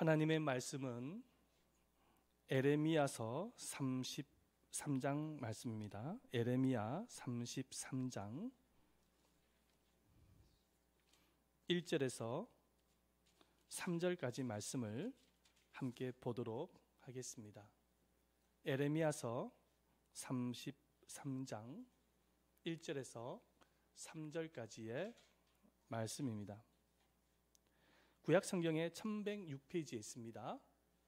하나님의 말씀은 에레미야서 33장 말씀입니다. 에레미야 33장 1절에서 3절까지 말씀을 함께 보도록 하겠습니다. 에레미야서 33장 1절에서 3절까지의 말씀입니다. 구약 성경의 1106페이지에 있습니다.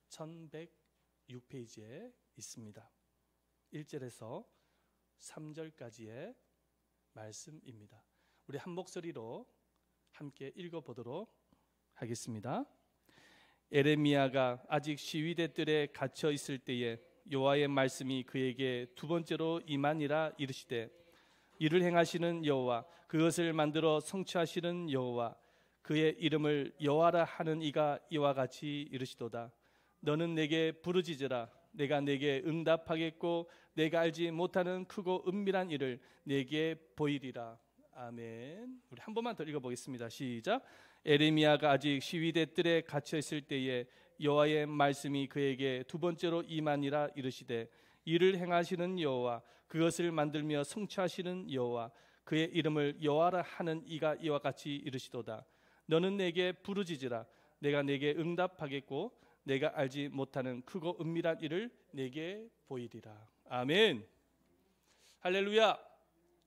1106페이지에 있습니다. 1절에서 3절까지의 말씀입니다. 우리 한 목소리로 함께 읽어보도록 하겠습니다. 에레미야가 아직 시위대 뜰에 갇혀 있을 때에 여호와의 말씀이 그에게 두 번째로 임하니라. 이르시되 이를 행하시는 여호와, 그것을 만들어 성취하시는 여호와, 그의 이름을 여호와라 하는 이가 이와 같이 이르시도다. 너는 내게 부르짖으라. 내가 내게 응답하겠고 내가 알지 못하는 크고 은밀한 일을 내게 보이리라. 아멘. 우리 한 번만 더 읽어보겠습니다. 시작. 에레미야가 아직 시위대 뜰에 갇혀 있을 때에 여호와의 말씀이 그에게 두 번째로 임하니라. 이르시되 이를 행하시는 여호와, 그것을 만들며 성취하시는 여호와, 그의 이름을 여호와라 하는 이가 이와 같이 이르시도다. 너는 내게 부르짖으라. 내가 내게 응답하겠고 내가 알지 못하는 크고 은밀한 일을 내게 보이리라. 아멘. 할렐루야.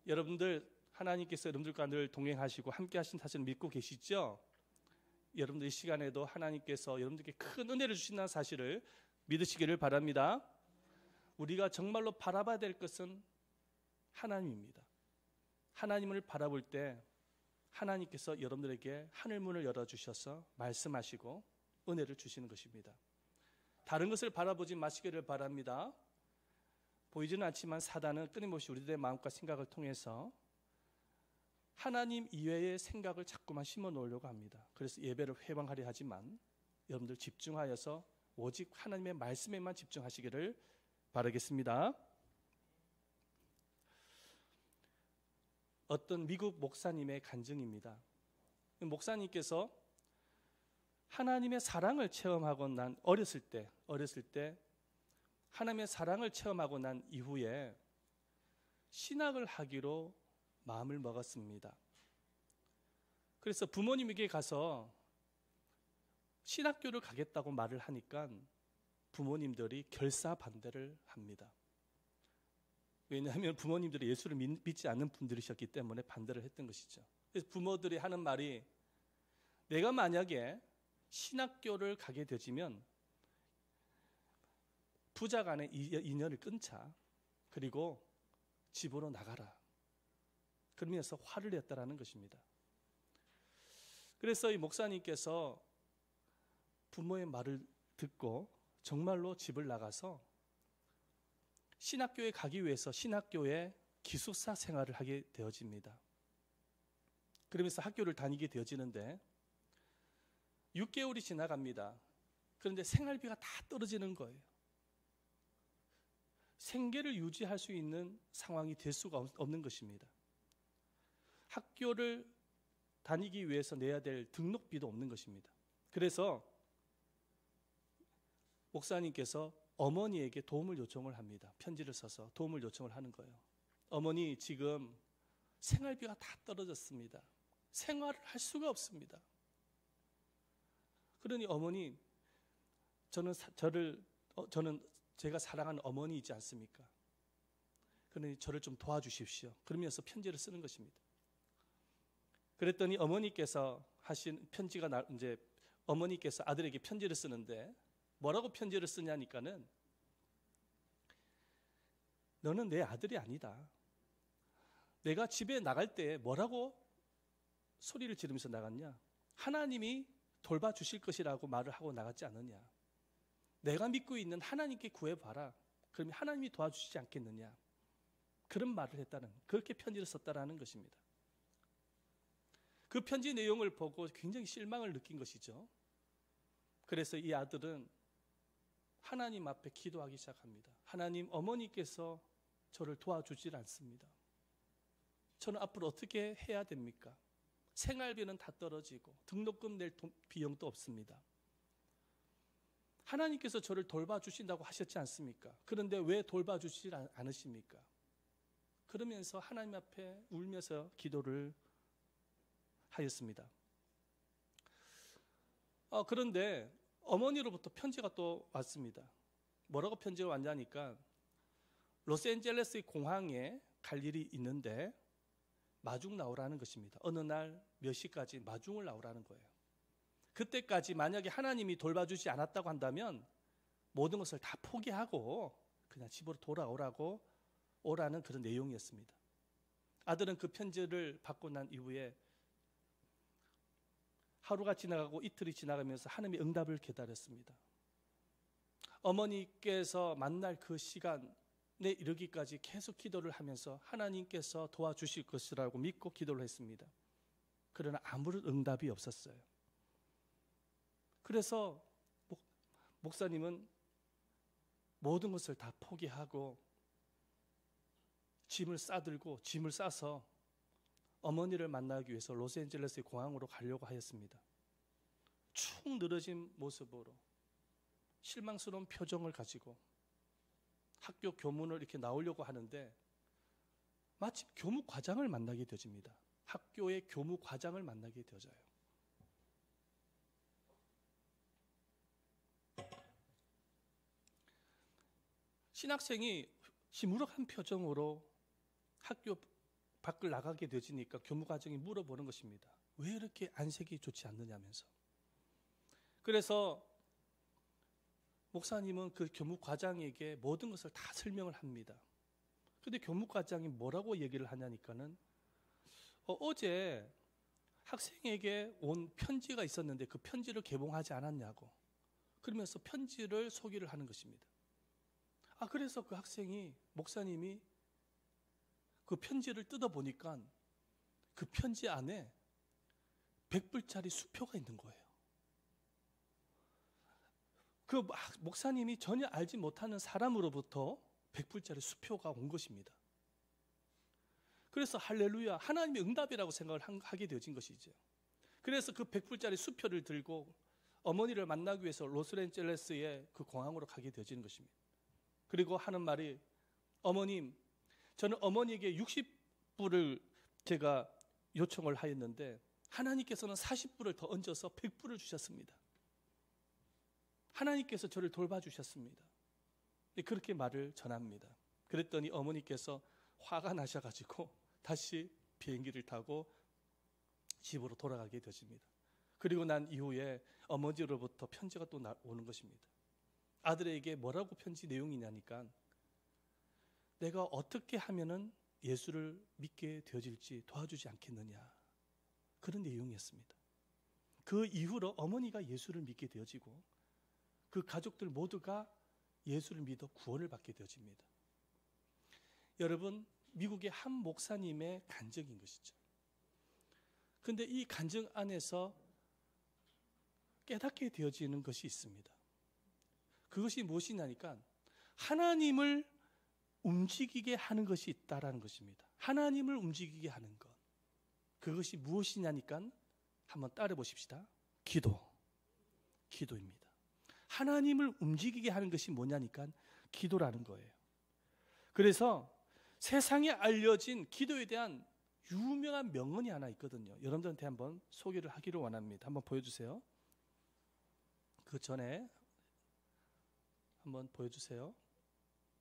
여러분들, 하나님께서 여러분들과 늘 동행하시고 함께 하신 사실을 믿고 계시죠? 여러분들 이 시간에도 하나님께서 여러분들께 큰 은혜를 주신다는 사실을 믿으시기를 바랍니다. 우리가 정말로 바라봐야 될 것은 하나님입니다. 하나님을 바라볼 때 하나님께서 여러분들에게 하늘문을 열어주셔서 말씀하시고 은혜를 주시는 것입니다. 다른 것을 바라보지 마시기를 바랍니다. 보이지는 않지만 사단은 끊임없이 우리들의 마음과 생각을 통해서 하나님 이외의 생각을 자꾸만 심어 놓으려고 합니다. 그래서 예배를 회방하려 하지만 여러분들 집중하여서 오직 하나님의 말씀에만 집중하시기를 바라겠습니다. 어떤 미국 목사님의 간증입니다. 목사님께서 하나님의 사랑을 체험하고 난 어렸을 때 하나님의 사랑을 체험하고 난 이후에 신학을 하기로 마음을 먹었습니다. 그래서 부모님에게 가서 신학교를 가겠다고 말을 하니까 부모님들이 결사 반대를 합니다. 왜냐하면 부모님들이 예수를 믿지 않는 분들이셨기 때문에 반대를 했던 것이죠. 그래서 부모들이 하는 말이, 내가 만약에 신학교를 가게 되지면 부자 간의 인연을 끊자. 그리고 집으로 나가라. 그러면서 화를 냈다라는 것입니다. 그래서 이 목사님께서 부모의 말을 듣고 정말로 집을 나가서 신학교에 가기 위해서 신학교에 기숙사 생활을 하게 되어집니다. 그러면서 학교를 다니게 되어지는데 6개월이 지나갑니다. 그런데 생활비가 다 떨어지는 거예요. 생계를 유지할 수 있는 상황이 될 수가 없는 것입니다. 학교를 다니기 위해서 내야 될 등록비도 없는 것입니다. 그래서 목사님께서 어머니에게 도움을 요청을 합니다. 편지를 써서 도움을 요청을 하는 거예요. 어머니, 지금 생활비가 다 떨어졌습니다. 생활을 할 수가 없습니다. 그러니 어머니, 저는 제가 사랑하는 어머니이지 않습니까? 그러니 저를 좀 도와주십시오. 그러면서 편지를 쓰는 것입니다. 그랬더니 어머니께서 하신 편지가 이제 어머니께서 아들에게 편지를 쓰는데 뭐라고 편지를 쓰냐니까는, 너는 내 아들이 아니다. 내가 집에 나갈 때 뭐라고 소리를 지르면서 나갔냐? 하나님이 돌봐주실 것이라고 말을 하고 나갔지 않느냐? 내가 믿고 있는 하나님께 구해봐라. 그러면 하나님이 도와주시지 않겠느냐? 그런 말을 했다는, 그렇게 편지를 썼다라는 것입니다. 그 편지 내용을 보고 굉장히 실망을 느낀 것이죠. 그래서 이 아들은 하나님 앞에 기도하기 시작합니다. 하나님, 어머니께서 저를 도와주질 않습니다. 저는 앞으로 어떻게 해야 됩니까? 생활비는 다 떨어지고 등록금 낼 비용도 없습니다. 하나님께서 저를 돌봐주신다고 하셨지 않습니까? 그런데 왜 돌봐주시지 않으십니까? 그러면서 하나님 앞에 울면서 기도를 하였습니다. 그런데 어머니로부터 편지가 또 왔습니다. 뭐라고 편지가 왔냐니까 로스앤젤레스 공항에 갈 일이 있는데 마중 나오라는 것입니다. 어느 날 몇 시까지 마중을 나오라는 거예요. 그때까지 만약에 하나님이 돌봐주지 않았다고 한다면 모든 것을 다 포기하고 그냥 집으로 오라는 그런 내용이었습니다. 아들은 그 편지를 받고 난 이후에 하루가 지나가고 이틀이 지나가면서 하나님의 응답을 기다렸습니다. 어머니께서 만날 그 시간에 이르기까지 계속 기도를 하면서 하나님께서 도와주실 것이라고 믿고 기도를 했습니다. 그러나 아무런 응답이 없었어요. 그래서 목사님은 모든 것을 다 포기하고 짐을 싸서 어머니를 만나기 위해서 로스앤젤레스의 공항으로 가려고 하였습니다. 축 늘어진 모습으로 실망스러운 표정을 가지고 학교 교문을 이렇게 나오려고 하는데 마침 교무 과장을 만나게 되어집니다. 학교의 교무 과장을 만나게 되어져요. 신학생이 시무룩한 표정으로 학교 밖을 나가게 되지니까 교무과장이 물어보는 것입니다. 왜 이렇게 안색이 좋지 않느냐면서. 그래서 목사님은 그 교무과장에게 모든 것을 다 설명을 합니다. 그런데 교무과장이 뭐라고 얘기를 하냐니까는 어제 학생에게 온 편지가 있었는데 그 편지를 개봉하지 않았냐고. 그러면서 편지를 소개를 하는 것입니다. 그래서 그 학생이 목사님이 그 편지를 뜯어보니까 그 편지 안에 100불짜리 수표가 있는 거예요. 그 목사님이 전혀 알지 못하는 사람으로부터 100불짜리 수표가 온 것입니다. 그래서 할렐루야, 하나님의 응답이라고 생각을 하게 되어진 것이죠. 그래서 그 100불짜리 수표를 들고 어머니를 만나기 위해서 로스앤젤레스의 그 공항으로 가게 되어지는 것입니다. 그리고 하는 말이 어머님, 저는 어머니에게 60불을 제가 요청을 하였는데 하나님께서는 40불을 더 얹어서 100불을 주셨습니다. 하나님께서 저를 돌봐주셨습니다. 그렇게 말을 전합니다. 그랬더니 어머니께서 화가 나셔가지고 다시 비행기를 타고 집으로 돌아가게 되십니다. 그리고 난 이후에 어머니로부터 편지가 또 오는 것입니다. 아들에게 뭐라고 편지 내용이냐니까 내가 어떻게 하면은 예수를 믿게 되어질지 도와주지 않겠느냐, 그런 내용이었습니다. 그 이후로 어머니가 예수를 믿게 되어지고 그 가족들 모두가 예수를 믿어 구원을 받게 되어집니다. 여러분, 미국의 한 목사님의 간증인 것이죠. 그런데 이 간증 안에서 깨닫게 되어지는 것이 있습니다. 그것이 무엇이냐니까 하나님을 움직이게 하는 것이 있다라는 것입니다. 하나님을 움직이게 하는 것. 그것이 무엇이냐니까 한번 따라 보십시다. 기도입니다. 하나님을 움직이게 하는 것이 뭐냐니까 기도라는 거예요. 그래서 세상에 알려진 기도에 대한 유명한 명언이 하나 있거든요. 여러분들한테 한번 소개를 하기를 원합니다. 한번 보여주세요. 그 전에 한번 보여주세요.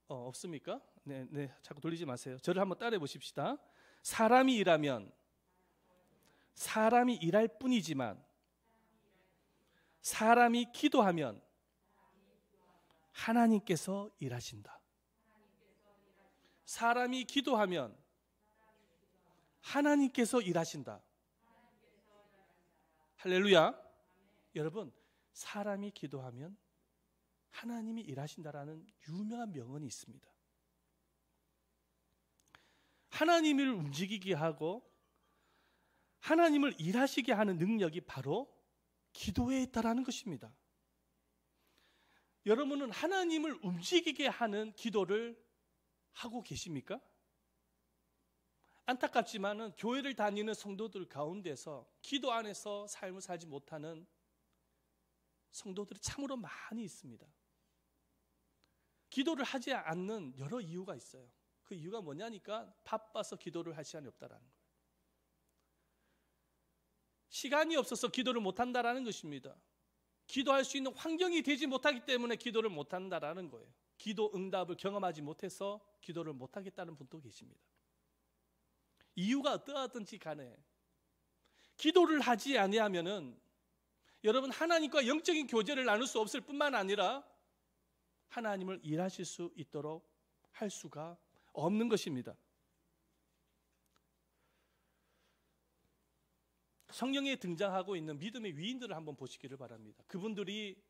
없습니까? 네, 자꾸 돌리지 마세요. 저를 한번 따라해 보십시다. 사람이 일하면 사람이 일할 뿐이지만 사람이 기도하면 하나님께서 일하신다. 사람이 기도하면 하나님께서 일하신다. 할렐루야. 여러분, 사람이 기도하면 하나님이 일하신다라는 유명한 명언이 있습니다. 하나님을 움직이게 하고 하나님을 일하시게 하는 능력이 바로 기도에 있다라는 것입니다. 여러분은 하나님을 움직이게 하는 기도를 하고 계십니까? 안타깝지만은 교회를 다니는 성도들 가운데서 기도 안에서 삶을 살지 못하는 성도들이 참으로 많이 있습니다. 기도를 하지 않는 여러 이유가 있어요. 그 이유가 뭐냐니까 바빠서 기도를 할 시간이 없다라는 거예요. 시간이 없어서 기도를 못한다라는 것입니다. 기도할 수 있는 환경이 되지 못하기 때문에 기도를 못한다라는 거예요. 기도 응답을 경험하지 못해서 기도를 못하겠다는 분도 계십니다. 이유가 어떠하든지 간에 기도를 하지 아니하면은 여러분 하나님과 영적인 교제를 나눌 수 없을 뿐만 아니라 하나님을 일하실 수 있도록 할 수가 없는 것입니다. 성경에 등장하고 있는 믿음의 위인들을 한번 보시기를 바랍니다. 그분들이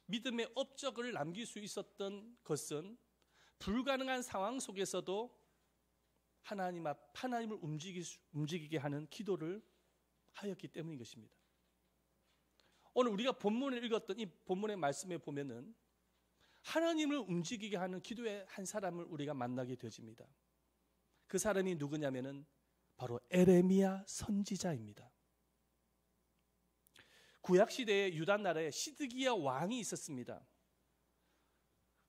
믿음의 업적을 남길 수 있었던 것은 불가능한 상황 속에서도 하나님을 움직이게 하는 기도를 하였기 때문인 것입니다. 오늘 우리가 본문을 읽었던 이 본문의 말씀에 보면은 하나님을 움직이게 하는 기도의 한 사람을 우리가 만나게 되어집니다. 그 사람이 누구냐면은 바로 에레미야 선지자입니다. 구약시대에 유다 나라에 시드기야 왕이 있었습니다.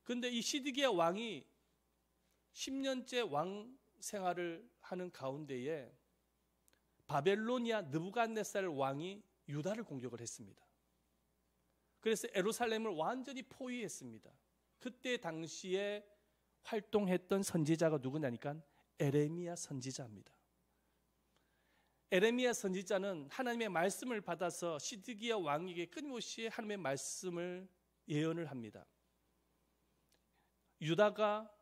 그런데 이 시드기야 왕이 10년째 왕 생활을 하는 가운데에 바벨로니아 느부갓네살 왕이 유다를 공격을 했습니다. 그래서 예루살렘을 완전히 포위했습니다. 그때 당시에 활동했던 선지자가 누구냐니까 에레미야 선지자입니다. 에레미야 선지자는 하나님의 말씀을 받아서 시드기야 왕에게 끊임없이 하나님의 말씀을 예언을 합니다. 유다가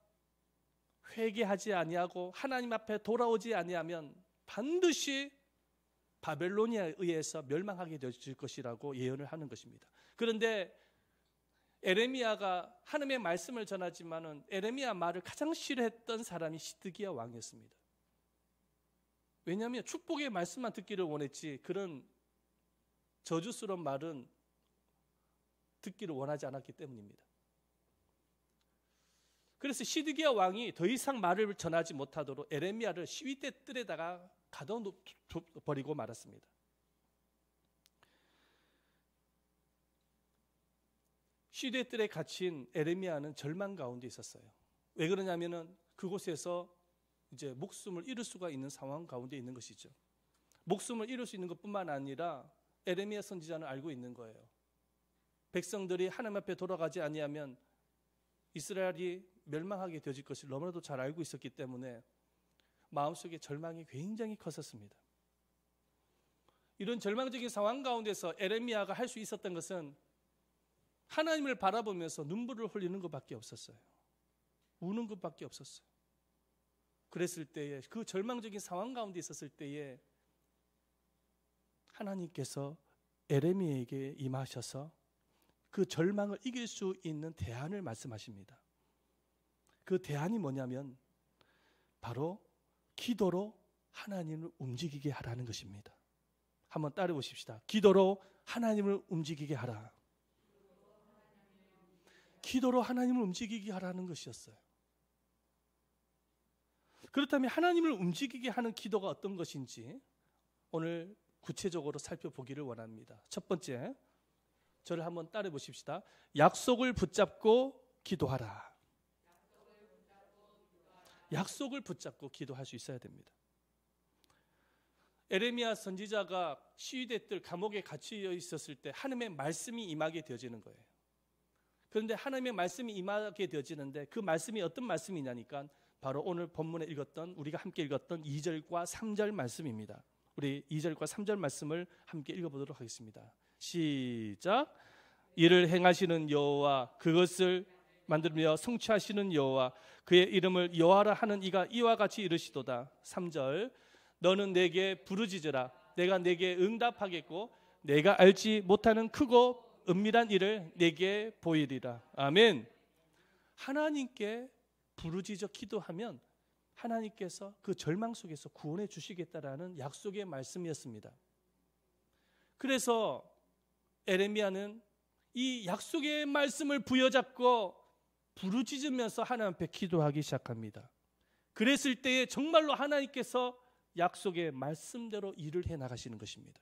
회개하지 아니하고 하나님 앞에 돌아오지 아니하면 반드시 바벨로니아에 의해서 멸망하게 될 것이라고 예언을 하는 것입니다. 그런데 에레미야가 하나님의 말씀을 전하지만은 에레미야 말을 가장 싫어했던 사람이 시드기야 왕이었습니다. 왜냐하면 축복의 말씀만 듣기를 원했지 그런 저주스러운 말은 듣기를 원하지 않았기 때문입니다. 그래서 시드기야 왕이 더 이상 말을 전하지 못하도록 에레미야를 시위대 뜰에다가 가둬버리고 말았습니다. 시위대 뜰에 갇힌 에레미야는 절망 가운데 있었어요. 왜 그러냐면은 그곳에서 이제 목숨을 잃을 수가 있는 상황 가운데 있는 것이죠. 목숨을 잃을 수 있는 것뿐만 아니라 에레미야 선지자는 알고 있는 거예요. 백성들이 하나님 앞에 돌아가지 아니하면 이스라엘이 멸망하게 되어질 것을 너무나도 잘 알고 있었기 때문에 마음속에 절망이 굉장히 컸었습니다. 이런 절망적인 상황 가운데서 에레미야가 할 수 있었던 것은 하나님을 바라보면서 눈물을 흘리는 것밖에 없었어요. 우는 것밖에 없었어요. 그랬을 때에 그 절망적인 상황 가운데 있었을 때에 하나님께서 에레미야에게 임하셔서 그 절망을 이길 수 있는 대안을 말씀하십니다. 그 대안이 뭐냐면 바로 기도로 하나님을 움직이게 하라는 것입니다. 한번 따라 보십시다. 기도로 하나님을 움직이게 하라. 기도로 하나님을 움직이게 하라는 것이었어요. 그렇다면 하나님을 움직이게 하는 기도가 어떤 것인지 오늘 구체적으로 살펴보기를 원합니다. 첫 번째, 저를 한번 따라 보십시다. 약속을 붙잡고 기도하라. 약속을 붙잡고 기도할 수 있어야 됩니다. 에레미야 선지자가 시위대 뜰 감옥에 갇혀 있었을 때 하나님의 말씀이 임하게 되어지는 거예요. 그런데 하나님의 말씀이 임하게 되어지는데 그 말씀이 어떤 말씀이냐니까 바로 오늘 본문에 읽었던 우리가 함께 읽었던 2절과 3절 말씀입니다. 우리 2절과 3절 말씀을 함께 읽어보도록 하겠습니다. 시작. 이를 행하시는 여호와 그것을 만들며 성취하시는 여호와 그의 이름을 여호와라 하는 이가 이와 같이 이르시도다. 3절. 너는 내게 부르짖으라. 내가 내게 응답하겠고 내가 알지 못하는 크고 은밀한 일을 내게 보이리라. 아멘. 하나님께 부르짖어 기도하면 하나님께서 그 절망 속에서 구원해 주시겠다라는 약속의 말씀이었습니다. 그래서 에레미야는 이 약속의 말씀을 부여잡고 부르짖으면서 하나님 앞에 기도하기 시작합니다. 그랬을 때에 정말로 하나님께서 약속의 말씀대로 일을 해 나가시는 것입니다.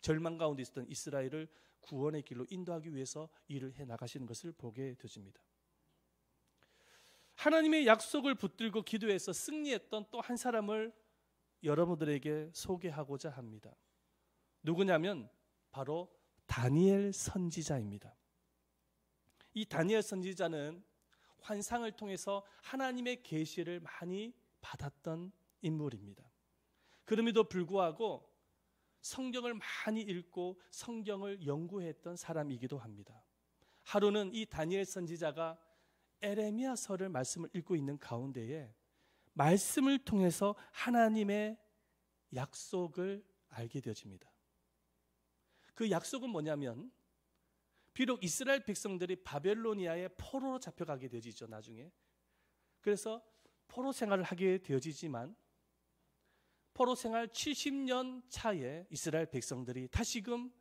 절망 가운데 있었던 이스라엘을 구원의 길로 인도하기 위해서 일을 해 나가시는 것을 보게 되집니다. 하나님의 약속을 붙들고 기도해서 승리했던 또 한 사람을 여러분들에게 소개하고자 합니다. 누구냐면 바로 다니엘 선지자입니다. 이 다니엘 선지자는 환상을 통해서 하나님의 계시를 많이 받았던 인물입니다. 그럼에도 불구하고 성경을 많이 읽고 성경을 연구했던 사람이기도 합니다. 하루는 이 다니엘 선지자가 에레미야서를 말씀을 읽고 있는 가운데에 말씀을 통해서 하나님의 약속을 알게 되어집니다. 그 약속은 뭐냐면 비록 이스라엘 백성들이 바벨로니아의 포로로 잡혀가게 되어지죠. 나중에. 그래서 포로 생활을 하게 되어지지만 포로 생활 70년 차에 이스라엘 백성들이 다시금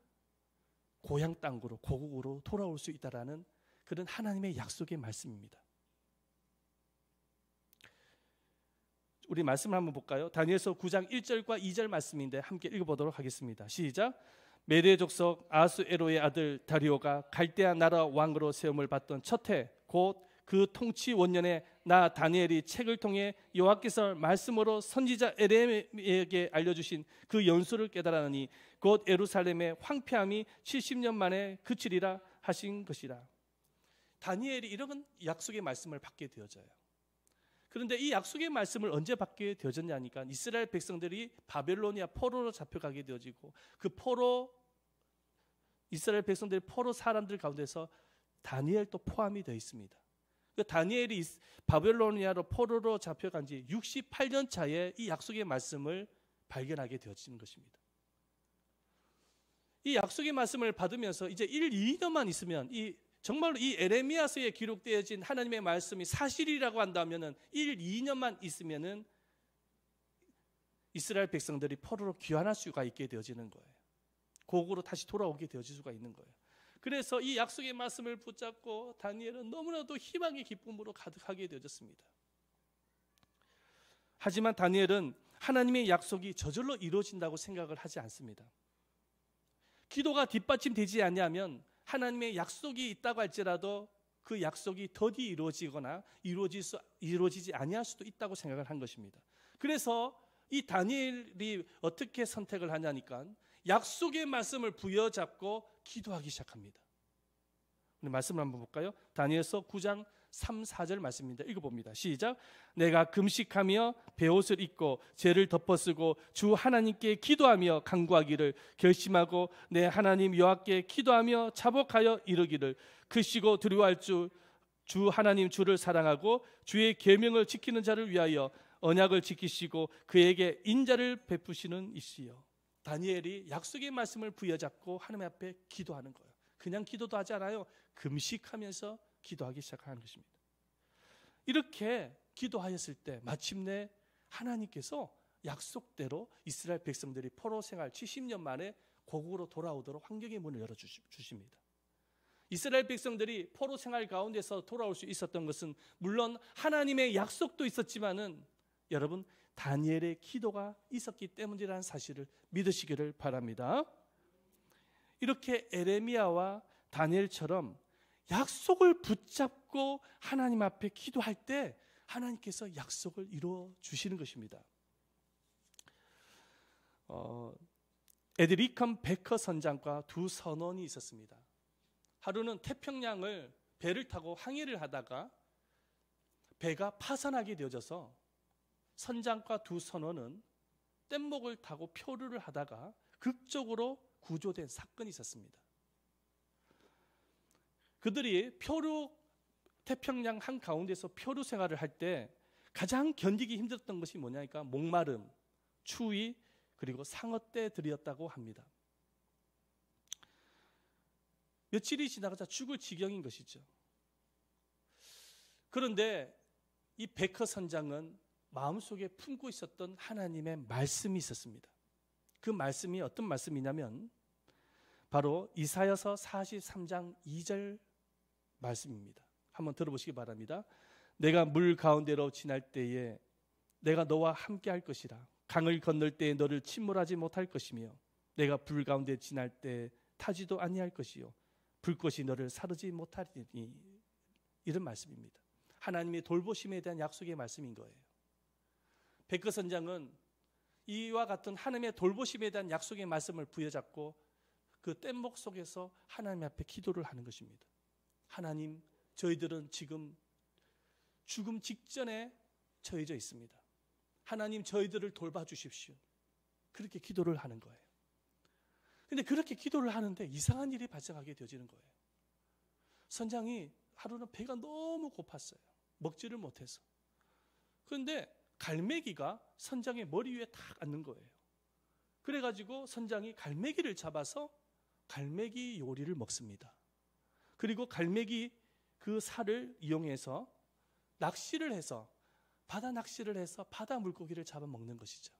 고향 땅으로 고국으로 돌아올 수 있다라는 그런 하나님의 약속의 말씀입니다. 우리 말씀을 한번 볼까요? 다니엘서 9장 1절과 2절 말씀인데 함께 읽어보도록 하겠습니다. 시작. 메대 족속 아수에로의 아들 다리오가 갈대아 나라 왕으로 세움을 받던 첫 해 곧 그 통치 원년에 나 다니엘이 책을 통해 여호와께서 말씀으로 선지자 에레미야에게 알려주신 그 연수를 깨달았으니 곧 예루살렘의 황폐함이 70년 만에 그치리라 하신 것이라. 다니엘이 이런 약속의 말씀을 받게 되어져요. 그런데 이 약속의 말씀을 언제 받게 되어졌냐니까 이스라엘 백성들이 바벨로니아 포로로 잡혀가게 되어지고 그 포로 이스라엘 백성들이 포로 사람들 가운데서 다니엘도 포함이 되어 있습니다. 그 다니엘이 바벨로니아로 포로로 잡혀간 지 68년 차에 이 약속의 말씀을 발견하게 되어지는 것입니다. 이 약속의 말씀을 받으면서 이제 1, 2년만 있으면 정말로 이 에레미야서에 기록되어진 하나님의 말씀이 사실이라고 한다면은 1, 2년만 있으면은 이스라엘 백성들이 포로로 귀환할 수가 있게 되어지는 거예요. 고국으로 다시 돌아오게 되어질 수가 있는 거예요. 그래서 이 약속의 말씀을 붙잡고 다니엘은 너무나도 희망의 기쁨으로 가득하게 되어졌습니다. 하지만 다니엘은 하나님의 약속이 저절로 이루어진다고 생각을 하지 않습니다. 기도가 뒷받침되지 않으면 하나님의 약속이 있다고 할지라도 그 약속이 더디 이루어지거나 이루어지지 아니할 수도 있다고 생각을 한 것입니다. 그래서 이 다니엘이 어떻게 선택을 하냐니까 약속의 말씀을 부여잡고 기도하기 시작합니다. 우리 말씀을 한번 볼까요? 다니엘서 9장 3, 4절 말씀입니다. 읽어봅니다. 시작. 내가 금식하며 베옷을 입고 죄를 덮어쓰고 주 하나님께 기도하며 간구하기를 결심하고 내 하나님 여호와께 기도하며 자복하여 이르기를 크시고 두려워할 주 하나님 주를 사랑하고 주의 계명을 지키는 자를 위하여 언약을 지키시고 그에게 인자를 베푸시는 이시여. 다니엘이 약속의 말씀을 부여잡고 하나님 앞에 기도하는 거예요. 그냥 기도도 하지 않아요. 금식하면서 기도하기 시작하는 것입니다. 이렇게 기도하였을 때 마침내 하나님께서 약속대로 이스라엘 백성들이 포로 생활 70년 만에 고국으로 돌아오도록 환경의 문을 열어주십니다. 이스라엘 백성들이 포로 생활 가운데서 돌아올 수 있었던 것은 물론 하나님의 약속도 있었지만은 여러분 다니엘의 기도가 있었기 때문이라는 사실을 믿으시기를 바랍니다. 이렇게 에레미야와 다니엘처럼 약속을 붙잡고 하나님 앞에 기도할 때 하나님께서 약속을 이루어 주시는 것입니다. 에드리컴 베커 선장과 두 선원이 있었습니다. 하루는 태평양을 배를 타고 항해를 하다가 배가 파산하게 되어져서 선장과 두 선원은 뗏목을 타고 표류를 하다가 극적으로 구조된 사건이 있었습니다. 그들이 태평양 한가운데서 표류 생활을 할 때 가장 견디기 힘들었던 것이 뭐냐니까 목마름, 추위, 그리고 상어떼들이었다고 합니다. 며칠이 지나가자 죽을 지경인 것이죠. 그런데 이 베커 선장은 마음속에 품고 있었던 하나님의 말씀이 있었습니다. 그 말씀이 어떤 말씀이냐면 바로 이사야서 43장 2절 말씀입니다. 한번 들어보시기 바랍니다. 내가 물 가운데로 지날 때에 내가 너와 함께 할 것이라. 강을 건널 때에 너를 침몰하지 못할 것이며 내가 불 가운데 지날 때 타지도 아니할 것이요 불꽃이 너를 사르지 못하리니. 이런 말씀입니다. 하나님의 돌보심에 대한 약속의 말씀인 거예요. 백과선장은 이와 같은 하나님의 돌보심에 대한 약속의 말씀을 부여잡고 그 뗏목 속에서 하나님 앞에 기도를 하는 것입니다. 하나님, 저희들은 지금 죽음 직전에 처해져 있습니다. 하나님, 저희들을 돌봐주십시오. 그렇게 기도를 하는 거예요. 근데 그렇게 기도를 하는데 이상한 일이 발생하게 되어지는 거예요. 선장이 하루는 배가 너무 고팠어요. 먹지를 못해서. 그런데 갈매기가 선장의 머리 위에 탁 앉는 거예요. 그래가지고 선장이 갈매기를 잡아서 갈매기 요리를 먹습니다. 그리고 갈매기 그 살을 이용해서 낚시를 해서 바다 낚시를 해서 바다 물고기를 잡아 먹는 것이죠.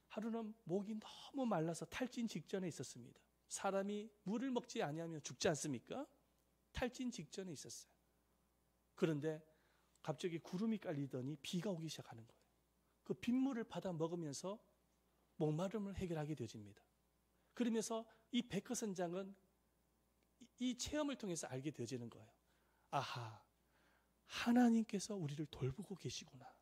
하루는 목이 너무 말라서 탈진 직전에 있었습니다. 사람이 물을 먹지 아니하면 죽지 않습니까? 탈진 직전에 있었어요. 그런데 갑자기 구름이 깔리더니 비가 오기 시작하는 거예요. 그 빗물을 받아 먹으면서 목마름을 해결하게 되어집니다. 그러면서 이 백과선장은 이 체험을 통해서 알게 되어지는 거예요. 아하, 하나님께서 우리를 돌보고 계시구나.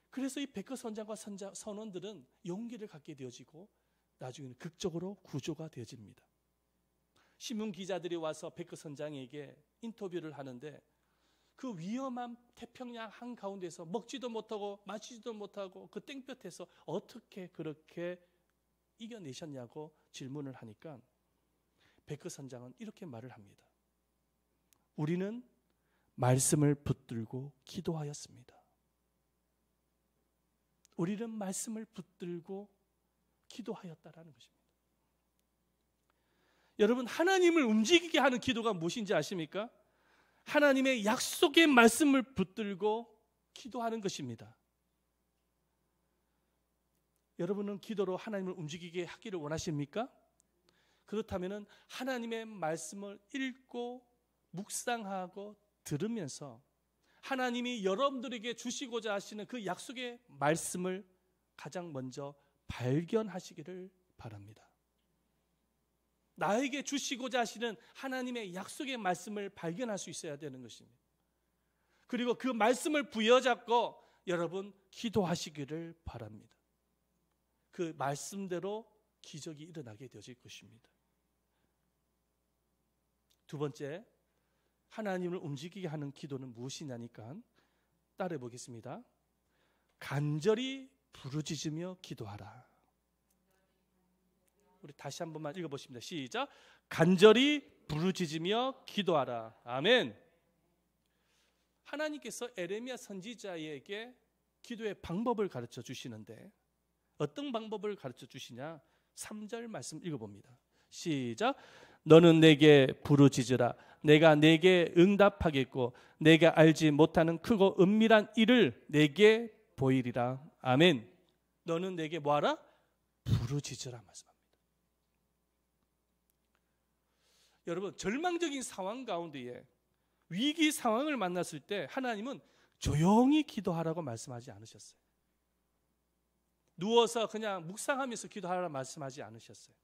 그래서 이 백과선장과 선원들은 용기를 갖게 되어지고 나중에는 극적으로 구조가 되어집니다. 신문 기자들이 와서 백과선장에게 인터뷰를 하는데 그 위험한 태평양 한가운데서 먹지도 못하고 마시지도 못하고 그 땡볕에서 어떻게 그렇게 이겨내셨냐고 질문을 하니까 백과선장은 이렇게 말을 합니다. 우리는 말씀을 붙들고 기도하였습니다. 우리는 말씀을 붙들고 기도하였다라는 것입니다. 여러분, 하나님을 움직이게 하는 기도가 무엇인지 아십니까? 하나님의 약속의 말씀을 붙들고 기도하는 것입니다. 여러분은 기도로 하나님을 움직이게 하기를 원하십니까? 그렇다면 하나님의 말씀을 읽고 묵상하고 들으면서 하나님이 여러분들에게 주시고자 하시는 그 약속의 말씀을 가장 먼저 발견하시기를 바랍니다. 나에게 주시고자 하시는 하나님의 약속의 말씀을 발견할 수 있어야 되는 것입니다. 그리고 그 말씀을 부여잡고 여러분 기도하시기를 바랍니다. 그 말씀대로 기적이 일어나게 되어질 것입니다. 두 번째, 하나님을 움직이게 하는 기도는 무엇이냐니까 따라해 보겠습니다. 간절히 부르짖으며 기도하라. 우리 다시 한 번만 읽어보십니다. 시작. 간절히 부르짖으며 기도하라. 아멘. 하나님께서 에레미야 선지자에게 기도의 방법을 가르쳐 주시는데 어떤 방법을 가르쳐 주시냐? 3절 말씀 읽어봅니다. 시작. 너는 내게 부르짖으라. 내가 내게 응답하겠고 내가 알지 못하는 크고 은밀한 일을 내게 보이리라. 아멘. 너는 내게 뭐하라? 부르짖으라 말씀합니다. 여러분, 절망적인 상황 가운데에 위기 상황을 만났을 때 하나님은 조용히 기도하라고 말씀하지 않으셨어요. 누워서 그냥 묵상하면서 기도하라고 말씀하지 않으셨어요.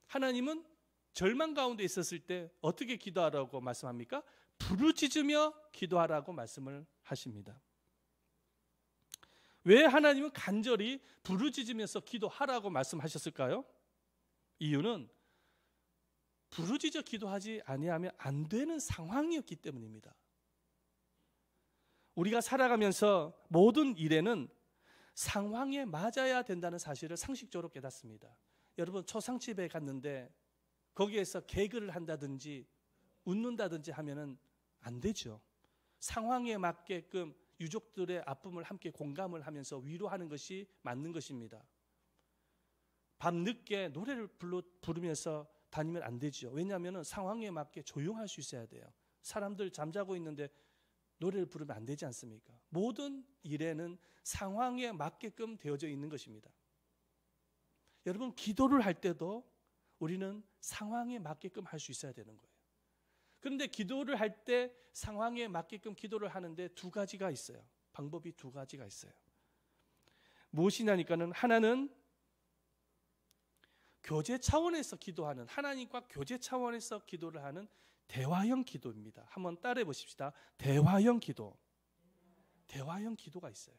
하나님은 절망 가운데 있었을 때 어떻게 기도하라고 말씀합니까? 부르짖으며 기도하라고 말씀을 하십니다. 왜 하나님은 간절히 부르짖으면서 기도하라고 말씀하셨을까요? 이유는 부르짖어 기도하지 아니하면 안 되는 상황이었기 때문입니다. 우리가 살아가면서 모든 일에는 상황에 맞아야 된다는 사실을 상식적으로 깨닫습니다. 여러분, 초상집에 갔는데 거기에서 개그를 한다든지 웃는다든지 하면은 안 되죠. 상황에 맞게끔 유족들의 아픔을 함께 공감을 하면서 위로하는 것이 맞는 것입니다. 밤늦게 노래를 부르면서 다니면 안 되죠. 왜냐하면 상황에 맞게 조용할 수 있어야 돼요. 사람들 잠자고 있는데 노래를 부르면 안 되지 않습니까? 모든 일에는 상황에 맞게끔 되어져 있는 것입니다. 여러분, 기도를 할 때도 우리는 상황에 맞게끔 할 수 있어야 되는 거예요. 그런데 기도를 할 때 상황에 맞게끔 기도를 하는데 두 가지가 있어요. 방법이 두 가지가 있어요. 무엇이냐니까는 하나는 교제 차원에서 기도하는, 하나님과 교제 차원에서 기도를 하는 대화형 기도입니다. 한번 따라해 보십시다. 대화형 기도. 대화형 기도가 있어요.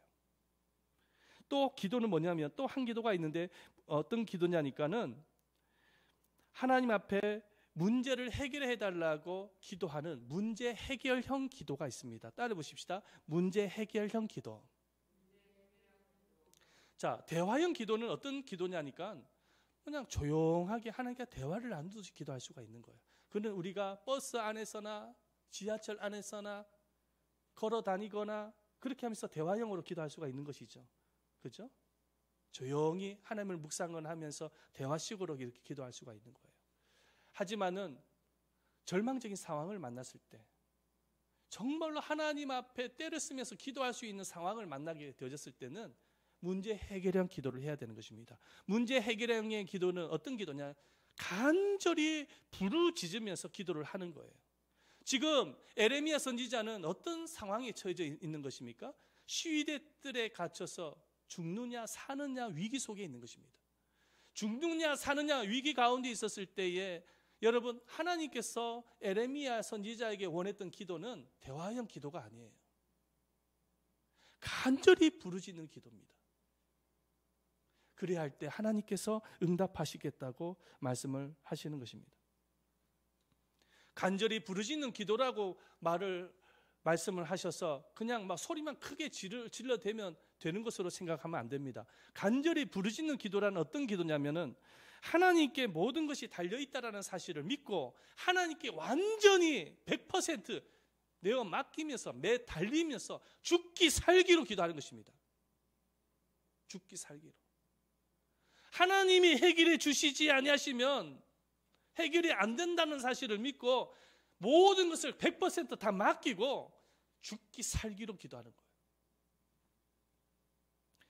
또 기도는 뭐냐면 또 한 기도가 있는데 어떤 기도냐니까는 하나님 앞에 문제를 해결해 달라고 기도하는 문제 해결형 기도가 있습니다. 따라해 보십시다. 문제 해결형 기도. 자, 대화형 기도는 어떤 기도냐니까 그냥 조용하게 하나님과 대화를 나누듯이 기도할 수가 있는 거예요. 그는 우리가 버스 안에서나 지하철 안에서나 걸어 다니거나 그렇게 하면서 대화형으로 기도할 수가 있는 것이죠. 그렇죠? 조용히 하나님을 묵상하면서 대화식으로 이렇게 기도할 수가 있는 거예요. 하지만은 절망적인 상황을 만났을 때, 정말로 하나님 앞에 때를 쓰면서 기도할 수 있는 상황을 만나게 되어졌을 때는 문제 해결형 기도를 해야 되는 것입니다. 문제 해결형의 기도는 어떤 기도냐? 간절히 부르짖으면서 기도를 하는 거예요. 지금 에레미야 선지자는 어떤 상황에 처해져 있는 것입니까? 시위대들에 갇혀서 죽느냐 사느냐 위기 속에 있는 것입니다. 죽느냐 사느냐 위기 가운데 있었을 때에 여러분, 하나님께서 에레미야 선지자에게 원했던 기도는 대화형 기도가 아니에요. 간절히 부르짖는 기도입니다. 그래야 할 때 하나님께서 응답하시겠다고 말씀을 하시는 것입니다. 간절히 부르짖는 기도라고 말씀을 하셔서 그냥 막 소리만 크게 질러대면 되는 것으로 생각하면 안 됩니다. 간절히 부르짖는 기도라는 어떤 기도냐면은 하나님께 모든 것이 달려있다라는 사실을 믿고 하나님께 완전히 100% 내어 맡기면서 매달리면서 죽기 살기로 기도하는 것입니다. 죽기 살기로. 하나님이 해결해 주시지 아니하시면 해결이 안 된다는 사실을 믿고 모든 것을 100% 다 맡기고 죽기 살기로 기도하는 거예요.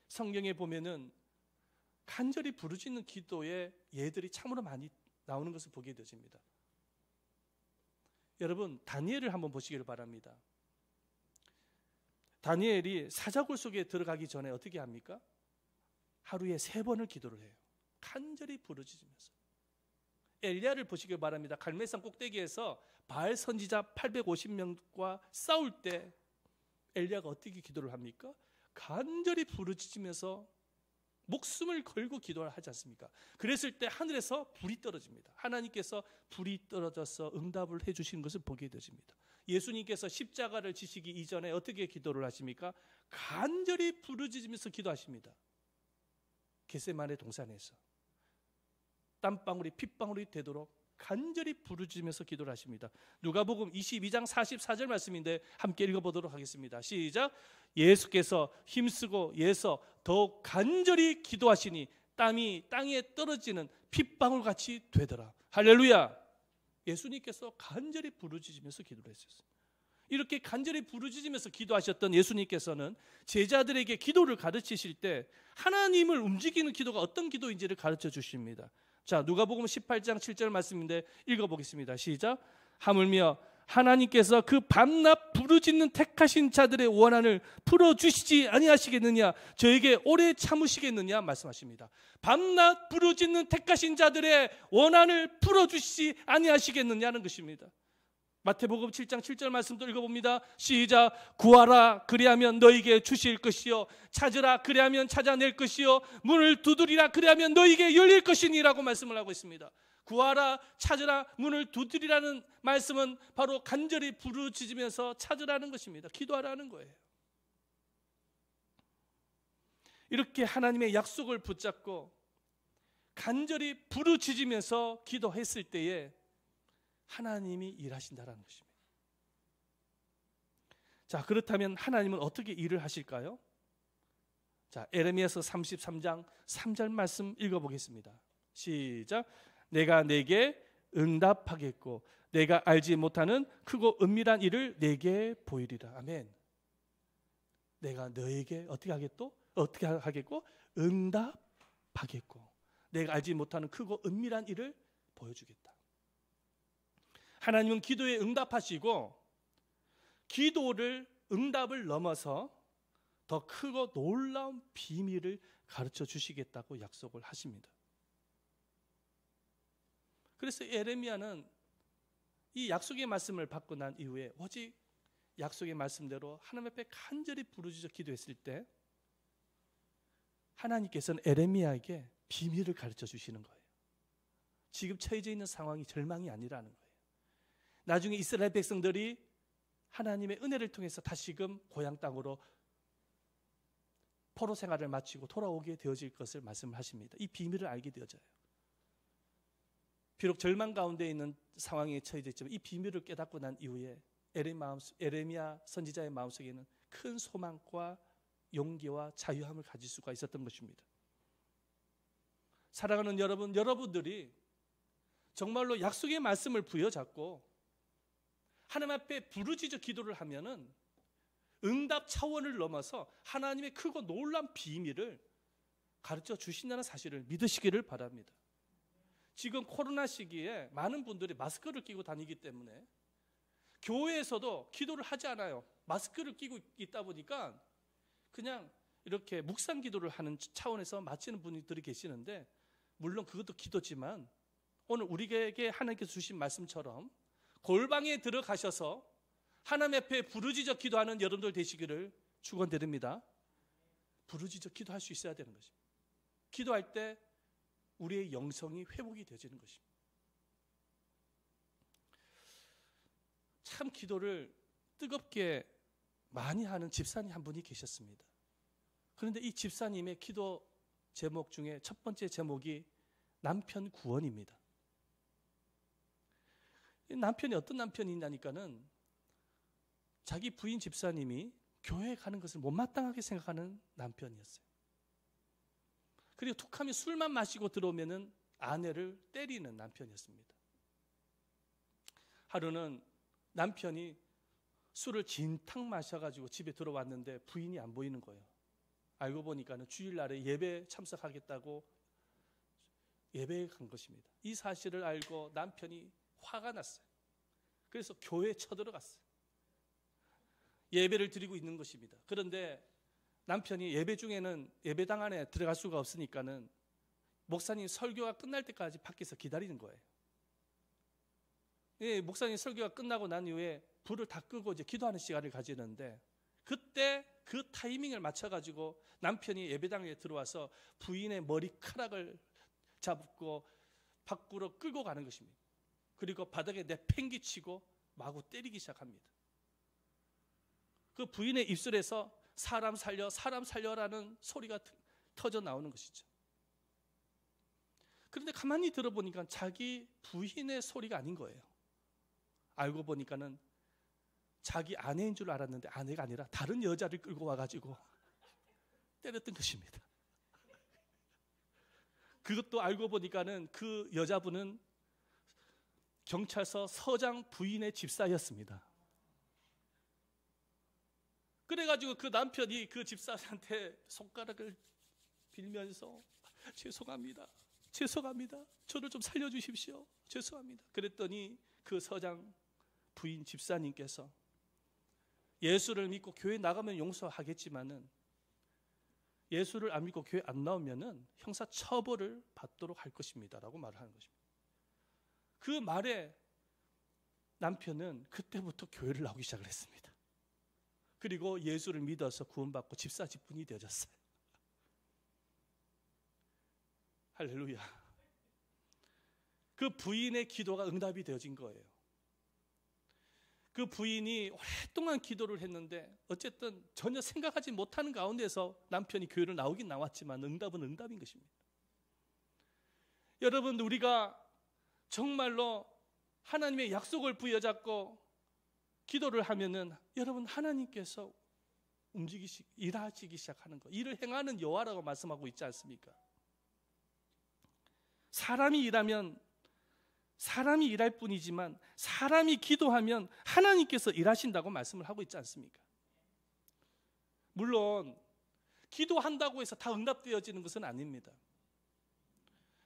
성경에 보면은 간절히 부르짖는 기도의 예들이 참으로 많이 나오는 것을 보게 되집니다. 여러분, 다니엘을 한번 보시기를 바랍니다. 다니엘이 사자굴 속에 들어가기 전에 어떻게 합니까? 하루에 3번을 기도를 해요. 간절히 부르짖으면서. 엘리야를 보시길 바랍니다. 갈멜산 꼭대기에서 바알 선지자 850명과 싸울 때 엘리야가 어떻게 기도를 합니까? 간절히 부르짖으면서 목숨을 걸고 기도를 하지 않습니까? 그랬을 때 하늘에서 불이 떨어집니다. 하나님께서 불이 떨어져서 응답을 해주시는 것을 보게 되십니다. 예수님께서 십자가를 지시기 이전에 어떻게 기도를 하십니까? 간절히 부르짖으면서 기도하십니다. 겟세마네 동산에서 땀방울이 핏방울이 되도록 간절히 부르짖으면서 기도를 하십니다. 누가복음 22장 44절 말씀인데 함께 읽어보도록 하겠습니다. 시작. 예수께서 힘쓰고 예서 더욱 간절히 기도하시니 땀이 땅에 떨어지는 핏방울같이 되더라. 할렐루야. 예수님께서 간절히 부르짖으면서 기도를 했었어요. 이렇게 간절히 부르짖으면서 기도하셨던 예수님께서는 제자들에게 기도를 가르치실 때 하나님을 움직이는 기도가 어떤 기도인지를 가르쳐 주십니다. 자, 누가복음 18장 7절 말씀인데 읽어보겠습니다. 시작. 하물며 하나님께서 그 밤낮 부르짖는 택하신 자들의 원한을 풀어주시지 아니하시겠느냐, 저에게 오래 참으시겠느냐 말씀하십니다. 밤낮 부르짖는 택하신 자들의 원한을 풀어주시지 아니하시겠느냐는 것입니다. 마태복음 7장 7절 말씀도 읽어봅니다. 시작. 구하라 그리하면 너희에게 주실 것이요, 찾으라 그리하면 찾아낼 것이요, 문을 두드리라 그리하면 너희에게 열릴 것이니라고 말씀을 하고 있습니다. 구하라, 찾으라, 문을 두드리라는 말씀은 바로 간절히 부르짖으면서 찾으라는 것입니다. 기도하라는 거예요. 이렇게 하나님의 약속을 붙잡고 간절히 부르짖으면서 기도했을 때에 하나님이 일하신다는 것입니다. 자, 그렇다면 하나님은 어떻게 일을 하실까요? 자, 에레미야서 33장 3절 말씀 읽어보겠습니다. 시작. 내가 내게 응답하겠고 내가 알지 못하는 크고 은밀한 일을 내게 보이리라. 아멘. 내가 너에게 어떻게 하겠고 응답하겠고 내가 알지 못하는 크고 은밀한 일을 보여주겠다. 하나님은 기도에 응답하시고 기도를 응답을 넘어서 더 크고 놀라운 비밀을 가르쳐 주시겠다고 약속을 하십니다. 그래서 예레미야는 이 약속의 말씀을 받고 난 이후에 오직 약속의 말씀대로 하나님 앞에 간절히 부르짖어 기도했을 때 하나님께서는 예레미야에게 비밀을 가르쳐 주시는 거예요. 지금 처해져 있는 상황이 절망이 아니라는 거예요. 나중에 이스라엘 백성들이 하나님의 은혜를 통해서 다시금 고향 땅으로 포로 생활을 마치고 돌아오게 되어질 것을 말씀하십니다. 이 비밀을 알게 되어져요. 비록 절망 가운데 있는 상황에 처해져 있지만 이 비밀을 깨닫고 난 이후에 예레미야 선지자의 마음속에는 큰 소망과 용기와 자유함을 가질 수가 있었던 것입니다. 사랑하는 여러분, 여러분들이 정말로 약속의 말씀을 부여잡고 하나님 앞에 부르짖어 기도를 하면은 응답 차원을 넘어서 하나님의 크고 놀라운 비밀을 가르쳐 주신다는 사실을 믿으시기를 바랍니다. 지금 코로나 시기에 많은 분들이 마스크를 끼고 다니기 때문에 교회에서도 기도를 하지 않아요. 마스크를 끼고 있다 보니까 그냥 이렇게 묵상 기도를 하는 차원에서 마치는 분들이 계시는데, 물론 그것도 기도지만 오늘 우리에게 하나님께서 주신 말씀처럼 골방에 들어가셔서 하나님 앞에 부르짖어 기도하는 여러분들 되시기를 축원드립니다. 부르짖어 기도할 수 있어야 되는 것입니다. 기도할 때 우리의 영성이 회복이 되어지는 것입니다. 참 기도를 뜨겁게 많이 하는 집사님 한 분이 계셨습니다. 그런데 이 집사님의 기도 제목 중에 첫 번째 제목이 남편 구원입니다. 남편이 어떤 남편이냐니까는 자기 부인 집사님이 교회에 가는 것을 못마땅하게 생각하는 남편이었어요. 그리고 툭하면 술만 마시고 들어오면은 아내를 때리는 남편이었습니다. 하루는 남편이 술을 진탕 마셔가지고 집에 들어왔는데 부인이 안 보이는 거예요. 알고 보니까는 주일날에 예배 참석하겠다고 예배에 간 것입니다. 이 사실을 알고 남편이 화가 났어요. 그래서 교회에 쳐들어갔어요. 예배를 드리고 있는 것입니다. 그런데 남편이 예배 중에는 예배당 안에 들어갈 수가 없으니까는 목사님 설교가 끝날 때까지 밖에서 기다리는 거예요. 예, 목사님 설교가 끝나고 난 이후에 불을 다 끄고 이제 기도하는 시간을 가지는데, 그때 그 타이밍을 맞춰가지고 남편이 예배당에 들어와서 부인의 머리카락을 잡고 밖으로 끌고 가는 것입니다. 그리고 바닥에 내팽개치고 마구 때리기 시작합니다. 그 부인의 입술에서 사람 살려, 사람 살려라는 소리가 터져 나오는 것이죠. 그런데 가만히 들어보니까 자기 부인의 소리가 아닌 거예요. 알고 보니까는 자기 아내인 줄 알았는데 아내가 아니라 다른 여자를 끌고 와가지고 때렸던 것입니다. 그것도 알고 보니까는 그 여자분은 경찰서 서장 부인의 집사였습니다. 그래가지고 그 남편이 그 집사한테 손가락을 빌면서 죄송합니다. 저를 좀 살려주십시오. 죄송합니다. 그랬더니 그 서장 부인 집사님께서 예수를 믿고 교회 나가면 용서하겠지만은 예수를 안 믿고 교회 안 나오면은 형사 처벌을 받도록 할 것입니다라고 말을 하는 것입니다. 그 말에 남편은 그때부터 교회를 나오기 시작을 했습니다. 그리고 예수를 믿어서 구원받고 집사 집분이 되어졌어요. 할렐루야. 그 부인의 기도가 응답이 되어진 거예요. 그 부인이 오랫동안 기도를 했는데 어쨌든 전혀 생각하지 못하는 가운데서 남편이 교회를 나오긴 나왔지만 응답은 응답인 것입니다. 여러분, 우리가 정말로 하나님의 약속을 부여잡고 기도를 하면은 여러분 하나님께서 일하시기 시작하는 거, 일을 행하는 여호와라고 말씀하고 있지 않습니까? 사람이 일하면 사람이 일할 뿐이지만 사람이 기도하면 하나님께서 일하신다고 말씀을 하고 있지 않습니까? 물론 기도한다고 해서 다 응답되어지는 것은 아닙니다.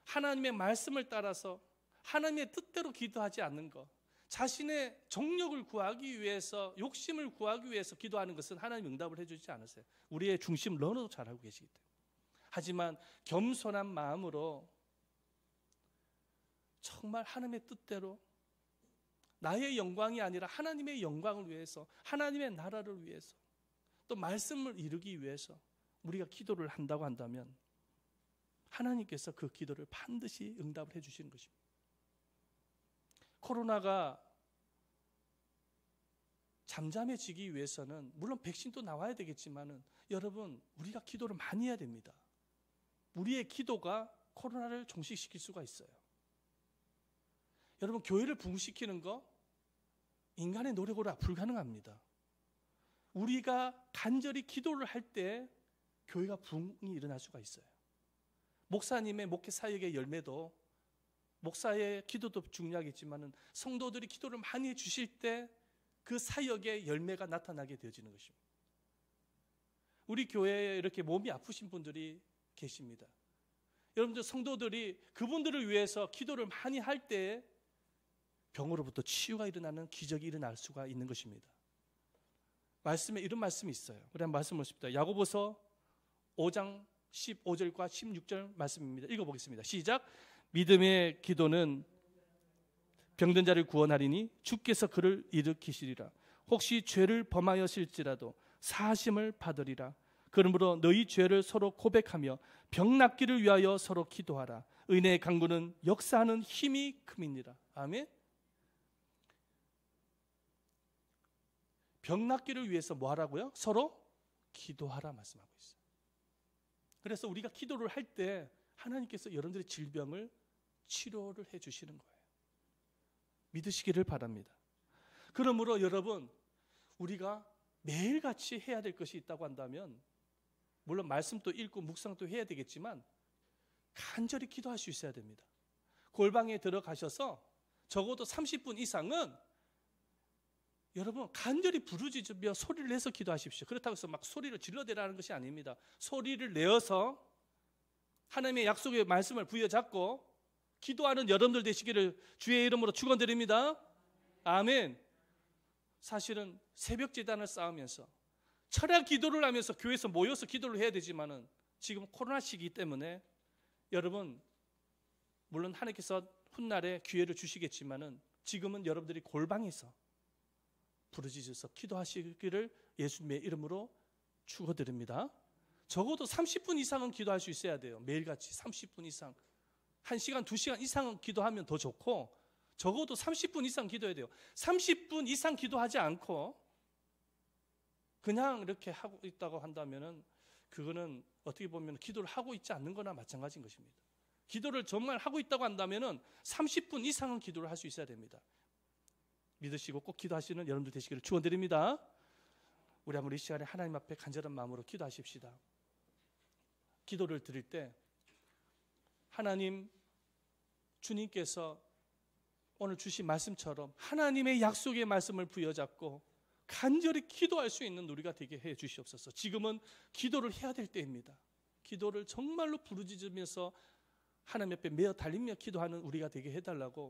하나님의 말씀을 따라서 하나님의 뜻대로 기도하지 않는 것, 자신의 정욕을 구하기 위해서, 욕심을 구하기 위해서 기도하는 것은 하나님 응답을 해주지 않으세요. 우리의 중심을 너무도 잘 알고 계시기 때문에. 하지만 겸손한 마음으로 정말 하나님의 뜻대로 나의 영광이 아니라 하나님의 영광을 위해서, 하나님의 나라를 위해서, 또 말씀을 이루기 위해서 우리가 기도를 한다고 한다면 하나님께서 그 기도를 반드시 응답을 해주시는 것입니다. 코로나가 잠잠해지기 위해서는 물론 백신도 나와야 되겠지만은 여러분, 우리가 기도를 많이 해야 됩니다. 우리의 기도가 코로나를 종식시킬 수가 있어요. 여러분, 교회를 부흥시키는 거 인간의 노력으로 불가능합니다. 우리가 간절히 기도를 할 때 교회가 부흥이 일어날 수가 있어요. 목사님의 목회 사역의 열매도, 목사의 기도도 중요하겠지만은 성도들이 기도를 많이 해주실 때 그 사역의 열매가 나타나게 되어지는 것입니다. 우리 교회에 이렇게 몸이 아프신 분들이 계십니다. 여러분들, 성도들이 그분들을 위해서 기도를 많이 할 때 병으로부터 치유가 일어나는 기적이 일어날 수가 있는 것입니다. 말씀에 이런 말씀이 있어요. 우리 한번 말씀 보십시다. 야고보서 5장 15절과 16절 말씀입니다. 읽어보겠습니다. 시작. 믿음의 기도는 병든 자를 구원하리니 주께서 그를 일으키시리라. 혹시 죄를 범하였을지라도 사하심을 받으리라. 그러므로 너희 죄를 서로 고백하며 병 낫기를 위하여 서로 기도하라. 은혜의 강구는 역사하는 힘이 큼이니라. 아멘. 병 낫기를 위해서 뭐 하라고요? 서로 기도하라 말씀하고 있어요. 그래서 우리가 기도를 할 때 하나님께서 여러분들의 질병을 치료를 해주시는 거예요. 믿으시기를 바랍니다. 그러므로 여러분, 우리가 매일같이 해야 될 것이 있다고 한다면, 물론 말씀도 읽고 묵상도 해야 되겠지만 간절히 기도할 수 있어야 됩니다. 골방에 들어가셔서 적어도 30분 이상은 여러분 간절히 부르짖으며 소리를 내서 기도하십시오. 그렇다고 해서 막 소리를 질러대라는 것이 아닙니다. 소리를 내어서 하나님의 약속의 말씀을 부여잡고 기도하는 여러분들 되시기를 주의 이름으로 축원드립니다. 아멘. 사실은 새벽 제단을 쌓으면서 철야 기도를 하면서 교회에서 모여서 기도를 해야 되지만은 지금 코로나 시기 때문에 여러분, 물론 하나님께서 훗날에 기회를 주시겠지만은 지금은 여러분들이 골방에서 부르짖어서 기도하시기를 예수님의 이름으로 축원드립니다. 적어도 30분 이상은 기도할 수 있어야 돼요. 매일같이 30분 이상, 1시간, 2시간 이상은 기도하면 더 좋고, 적어도 30분 이상 기도해야 돼요. 30분 이상 기도하지 않고 그냥 이렇게 하고 있다고 한다면은 그거는 어떻게 보면 기도를 하고 있지 않는 거나 마찬가지인 것입니다. 기도를 정말 하고 있다고 한다면은 30분 이상은 기도를 할 수 있어야 됩니다. 믿으시고 꼭 기도하시는 여러분들 되시기를 축원드립니다. 우리 한번 이 시간에 하나님 앞에 간절한 마음으로 기도하십시다. 기도를 드릴 때 하나님, 주님께서 오늘 주신 말씀처럼 하나님의 약속의 말씀을 부여잡고 간절히 기도할 수 있는 우리가 되게 해 주시옵소서. 지금은 기도를 해야 될 때입니다. 기도를 정말로 부르짖으면서 하나님 앞에 매어 달리며 기도하는 우리가 되게 해달라고